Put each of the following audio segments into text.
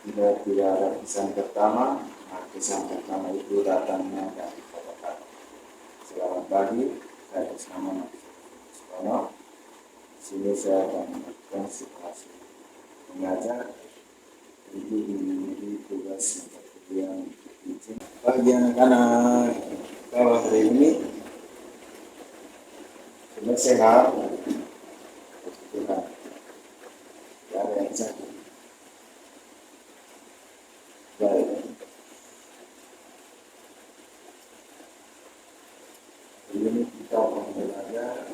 Tidak ada kesan pertama. Nah, kesan pertama itu datangnya dari kota. Selamat pagi, saya bersama Mas Sono. Sini saya akan melakukan situasi mengajar itu di tugas mata kuliah izin. Bagi anak-anak, kalau hari ini sudah sehat, Tuhan, tidak ada yang sakit. Baik, hari ini kita akan belajar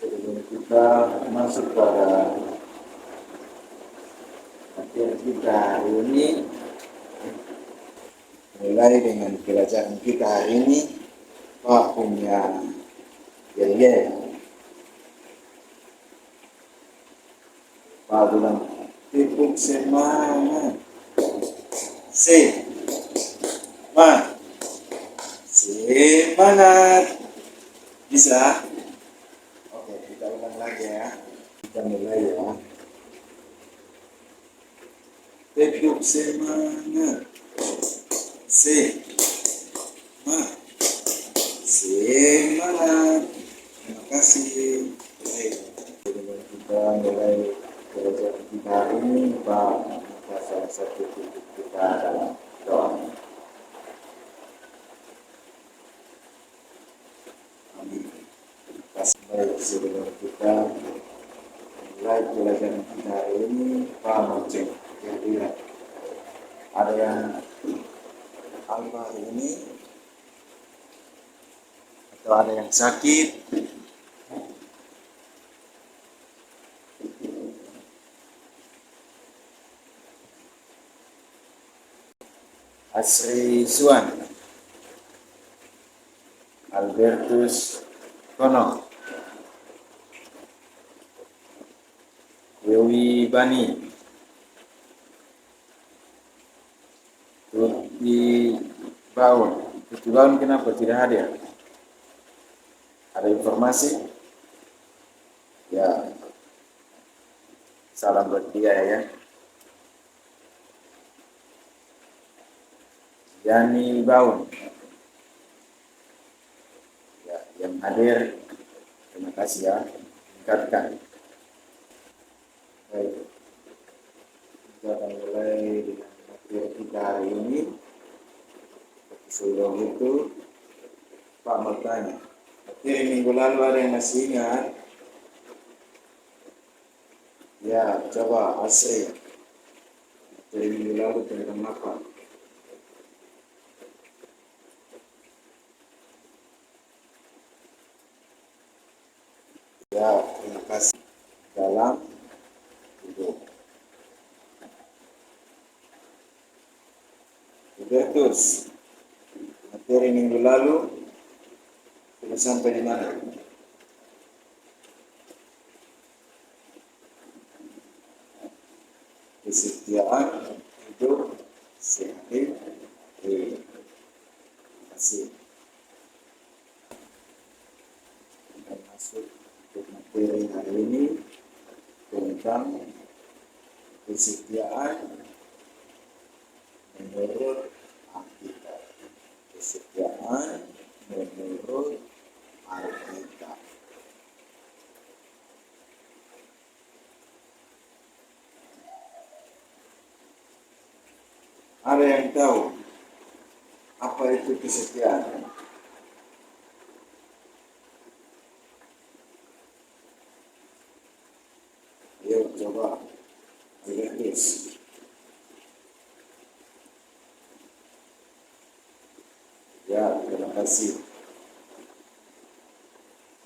sebelum kita masuk pada materi kita hari ini, mulai dengan pelajaran kita hari ini. Pak punya yel-yel, Pak bilang tepuk semangat, semangat, bisa? Oke, kita ulang lagi ya, kita mulai ya. Tepuk semangat, semangat. Terima kasih. Baik, kita mulai pelajaran kita hari ini. Pak, salah satu titik kita adalah doa. Amin. Baik, sebelum kita mulai pelajaran kita hari ini, Pak mau cek kira-kira ada yang apa hari ini atau ada yang sakit? Asri Suan, Albertus Kono, Dewi Bani, Tuti Baun. Tuti Baun kenapa tidak hadir? Ada informasi? Ya, salam buat dia ya. Yani Baun, ya, yang hadir, terima kasih ya, tingkatkan. Baik, kita akan mulai dengan materi kita hari ini. Sebelum itu, Pak mau tanya, materi minggu lalu ada yang masih ingat? Ya, coba Asri, materi minggu lalu tentang apa? Ya, terima kasih. Dalam hidup. Hubertus, materi minggu lalu sudah sampai di mana? Kesetiaan hidup sehat. Terima kasih. Kita masuk ke materi hari ini tentang kesetiaan menurut Alkitab. Kesetiaan menurut Alkitab. Ada yang tahu apa itu kesetiaan? Ayo coba Albertus. Ya, terima kasih.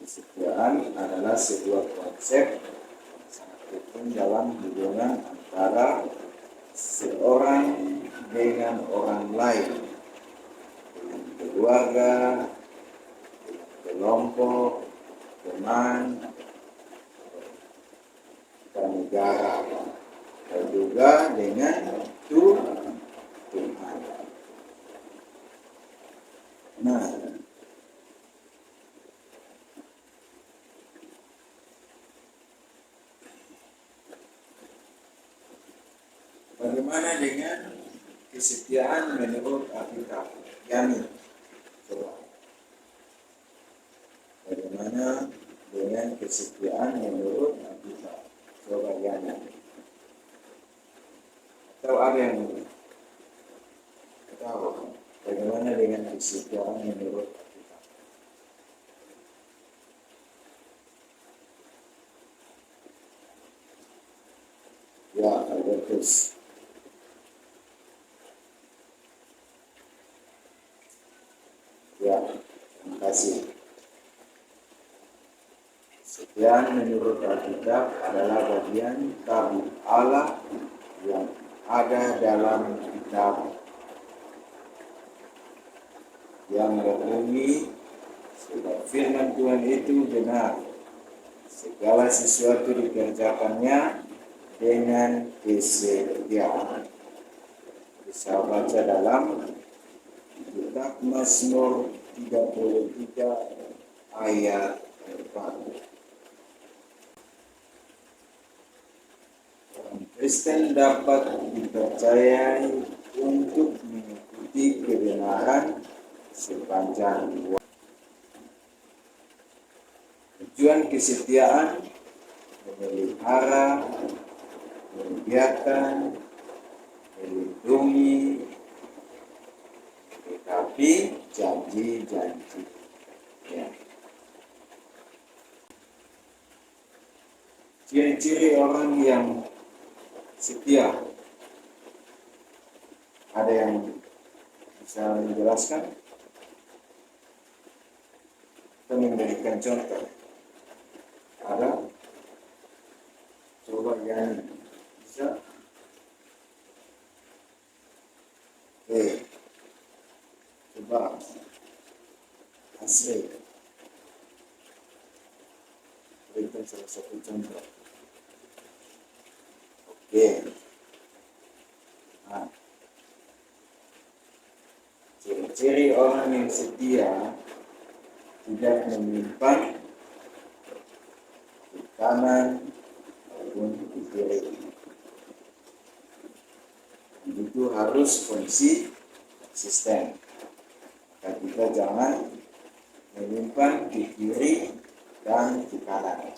Kesetiaan adalah sebuah konsep yang sangat penting dalam hubungan antara seorang dengan orang lain, dengan keluarga, dengan kelompok, teman, dan negara, dan juga dengan Tuhan. Nah, Bagaimana dengan kesetiaan menurut Alkitab? Yani, coba. Bagaimana dengan kesetiaan menurut Alkitab? Coba Yani. Atau ada yang tahu bagaimana dengan kesetiaan menurut Alkitab? Ya, Albertus. Ya, terima kasih. Kesetiaan menurut Alkitab adalah bagian tabut Allah yang ada dalam kitab yang berbunyi sebab firman Tuhan itu benar, segala sesuatu dikerjakannya dengan kesetiaan. Bisa baca dalam kitab Mazmur 33 ayat 4. Kristen dapat dipercayai untuk mengikuti kebenaran sepanjang waktu. Tujuan kesetiaan memelihara, membiarkan, melindungi, tetapi janji-janji. Ya. Ciri-ciri orang yang setia. Ada yang bisa menjelaskan? Kita memberikan contoh. Ada? Coba yang bisa. Oke. Coba. Asli. Berikan salah satu contoh. Oke. Nah. Ciri-ciri orang yang setia tidak menyimpan di kanan maupun di kiri. Itu harus konsisten. Maka kita jangan menyimpan di kiri dan di kanan.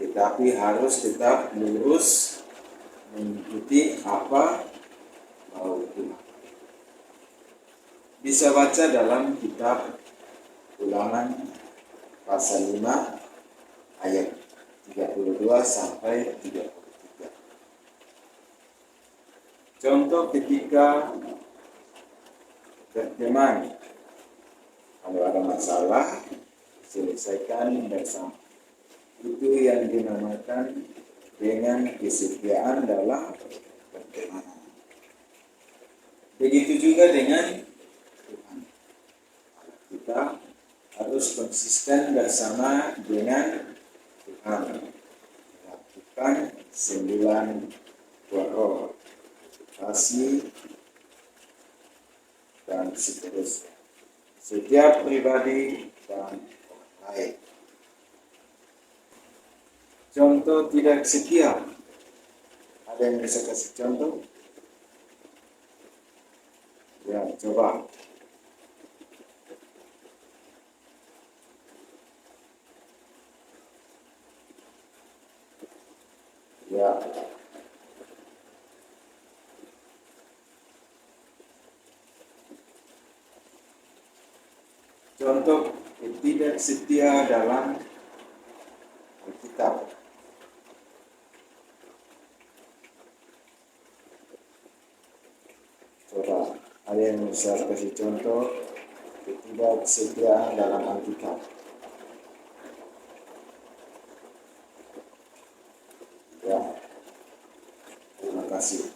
Tetapi harus tetap lurus mengikuti apa mau Tuhan. Bisa baca dalam kitab Ulangan pasal 5 ayat 32 sampai 33. Contoh ketika berteman, kalau ada masalah selesaikan bersama. Itu yang dinamakan dengan kesetiaan dalam pertemanan. Begitu juga dengan Tuhan. Kita harus konsisten bersama dengan Tuhan. Lakukan 9 buah roh, kasih, dan seterusnya. Setiap pribadi dan orang lain. Contoh tidak setia. Ada yang bisa kasih contoh? Ya, coba. Ya. Contoh tidak setia dalam Alkitab. Coba, ada yang bisa kasih contoh ketidaksetiaan dalam Alkitab? Ya, terima kasih.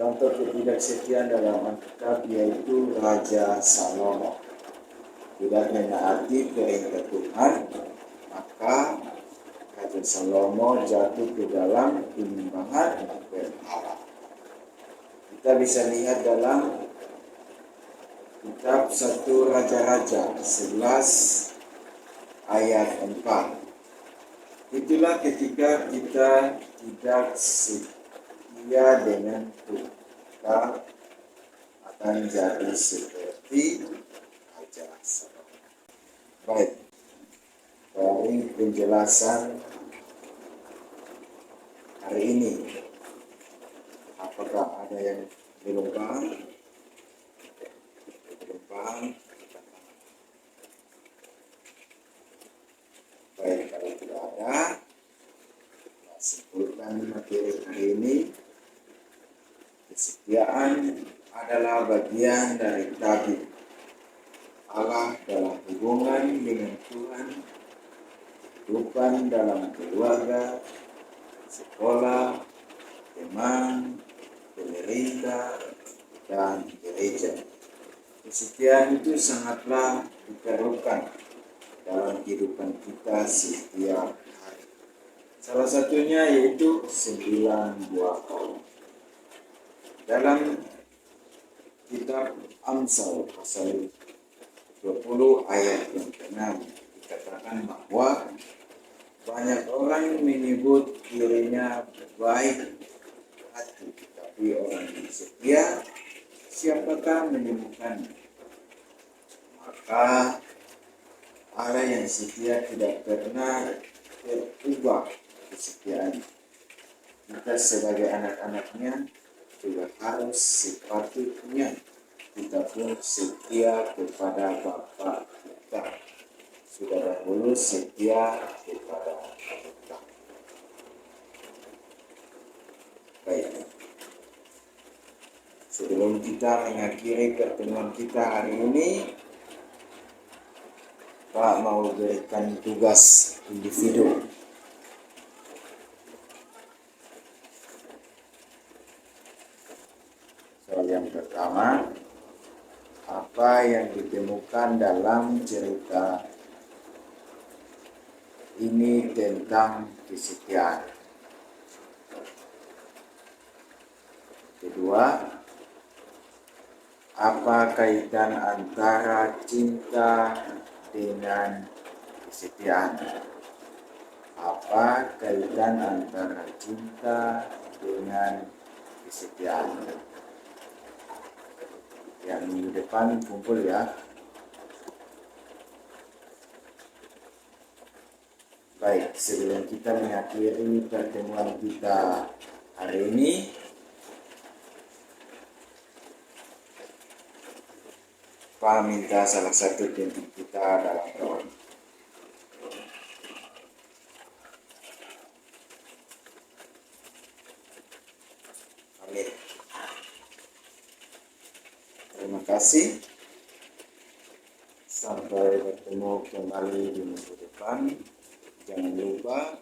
Contoh ketidaksetiaan dalam Alkitab yaitu Raja Salomo. Tidak menaati perintah Tuhan, maka Raja Salomo jatuh ke dalam penyembahan berhala. Kita bisa lihat dalam kitab 1 Raja-Raja 11 ayat 4. Itulah ketika kita tidak setia dengan Tuhan, kita akan jadi seperti Raja Salomo. Baik, dari penjelasan hari ini, apakah ada yang belum paham? Belum paham? Baik, kalau tidak ada, simpulkan materi hari ini. Kesetiaan adalah bagian dari tabib Allah dalam hubungan dengan Tuhan, kehidupan dalam keluarga, sekolah, teman, pemerintah, dan gereja. Kesetiaan itu sangatlah diperlukan dalam kehidupan kita setiap hari. Salah satunya yaitu 9 buah kolom. Dalam kitab Amsal pasal 20 ayat yang ke-6 dikatakan bahwa banyak orang menyebut dirinya baik hati, tapi orang yang setia siapakah menemukannya? Maka Allah yang setia tidak pernah berubah kesetiaan. Kita sebagai anak-anaknya juga harus sepatutnya kita pun setia kepada Bapa kita. Sudah dahulu setia kepada kita. Baik. Sebelum kita mengakhiri pertemuan kita hari ini, Pak mau berikan tugas individu. Soal yang pertama, apa yang ditemukan dalam cerita ini tentang kesetiaan? Kedua, apa kaitan antara cinta dengan kesetiaan? Apa kaitan antara cinta dengan kesetiaan? Yang minggu depan kumpul ya. Baik, sebelum kita mengakhiri pertemuan kita hari ini, Pak minta salah satu pimpin kita dalam doa. Amin. Terima kasih. Sampai bertemu kembali di minggu depan. Jangan lupa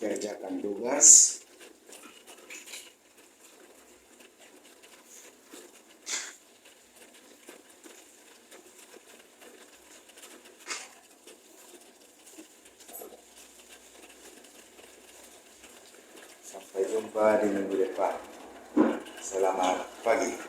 kerjakan tugas. Sampai jumpa di minggu depan. Selamat pagi.